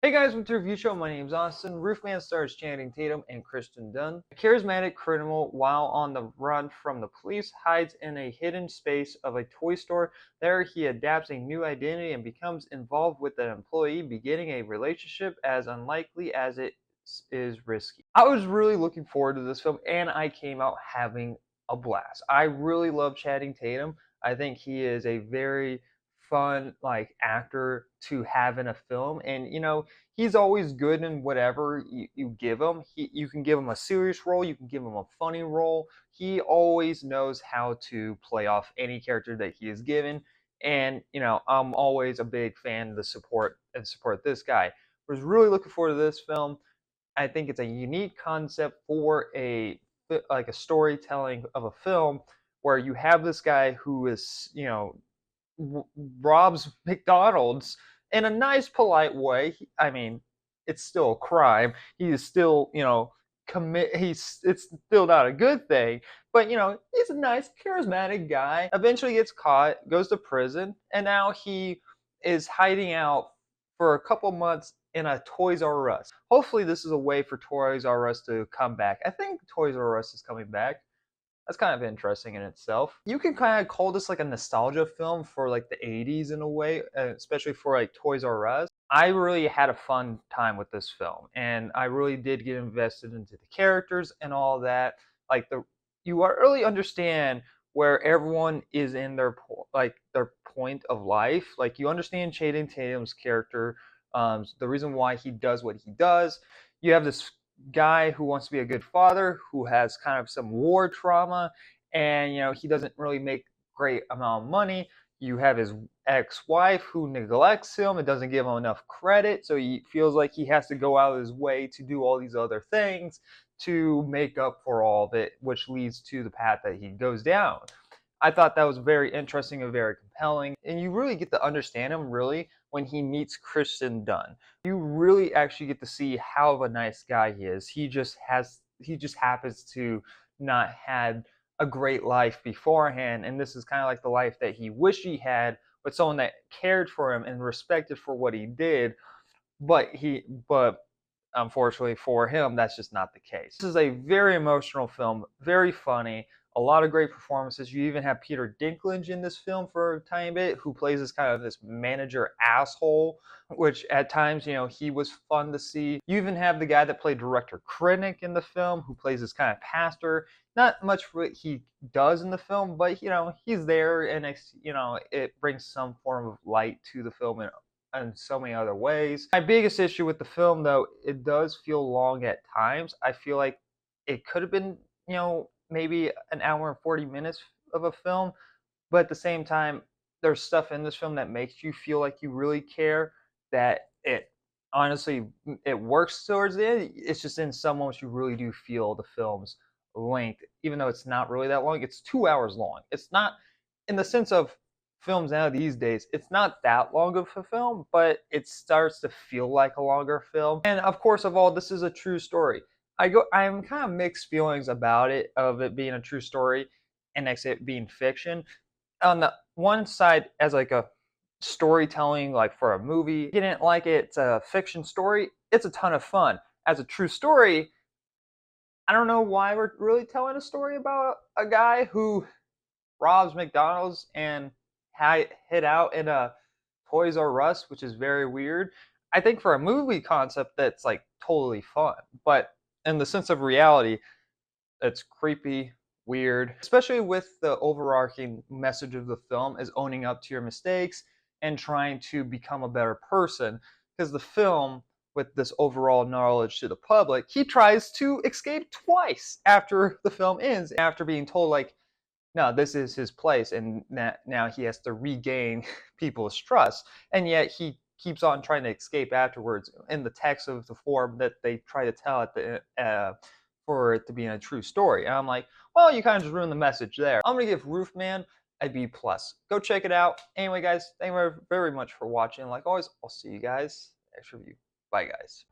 Hey guys, welcome to the review show. My name's Austin. Roofman stars Channing Tatum and Kristen Dunn. A charismatic criminal, while on the run from the police, hides in a hidden space of a toy store. There, he adapts a new identity and becomes involved with an employee, beginning a relationship as unlikely as it is risky. I was really looking forward to this film, and I came out having a blast. I really love Channing Tatum. I think he is a very fun actor to have in a film, and he's always good in whatever you give him. You can give him a serious role, you can give him a funny role. He always knows how to play off any character that he is given. And I'm always a big fan of the support this guy. Was really looking forward to this film. I think it's a unique concept for a storytelling of a film where you have this guy who is robs McDonald's in a nice, polite way. I mean, it's still a crime. He is still, commit. It's still not a good thing, but he's a nice, charismatic guy. Eventually gets caught, goes to prison, and now he is hiding out for a couple months in a Toys R Us. Hopefully, this is a way for Toys R Us to come back. I think Toys R Us is coming back. That's kind of interesting in itself. You can kind of call this like a nostalgia film for like the 80s in a way, especially for like Toys R Us. I really had a fun time with this film, and I really did get invested into the characters and all that. Like you really understand where everyone is in their point of life. Like you understand Channing Tatum's character, the reason why he does what he does. You have this guy who wants to be a good father, who has kind of some war trauma, and he doesn't really make great amount of money. You have his ex-wife who neglects him and doesn't give him enough credit, so he feels like he has to go out of his way to do all these other things to make up for all of it, which leads to the path that he goes down. I thought that was very interesting and very compelling, and you really get to understand him really when he meets Kristen Dunn. You really actually get to see how of a nice guy he is. He just happens to not had a great life beforehand, and this is kind of like the life that he wished he had with someone that cared for him and respected for what he did. But unfortunately for him, that's just not the case. This is a very emotional film, very funny, a lot of great performances. You even have Peter Dinklage in this film for a tiny bit, who plays this manager asshole, which at times, he was fun to see. You even have the guy that played Director Krennic in the film, who plays this kind of pastor. Not much what he does in the film, but he's there, and it brings some form of light to the film in so many other ways. My biggest issue with the film, though, it does feel long at times. I feel like it could have been, maybe an hour and 40 minutes of a film, but at the same time, there's stuff in this film that makes you feel like you really care, that it honestly, it works towards the end. It's just in some moments you really do feel the film's length, even though it's not really that long. It's 2 hours long. It's not, in the sense of films now these days, it's not that long of a film, but it starts to feel like a longer film. And of course, this is a true story. I'm kind of mixed feelings about it, of it being a true story and next it being fiction. On the one side, as like a storytelling, like for a movie, I didn't like it. It's a fiction story. It's a ton of fun. As a true story, I don't know why we're really telling a story about a guy who robs McDonald's and hid out in a Toys R Us, which is very weird. I think for a movie concept, that's like totally fun, but in the sense of reality, it's creepy, weird, especially with the overarching message of the film is owning up to your mistakes and trying to become a better person. Because the film, with this overall knowledge to the public, he tries to escape twice after the film ends, after being told like, no, this is his place, and now he has to regain people's trust, and yet he keeps on trying to escape afterwards in the text of the form that they try to tell at the for it to be a true story. And I'm like, well, you kind of just ruined the message there. I'm gonna give Roofman a B plus. Go check it out. Anyway, guys, thank you very much for watching. Like always, I'll see you guys next review. Bye, guys.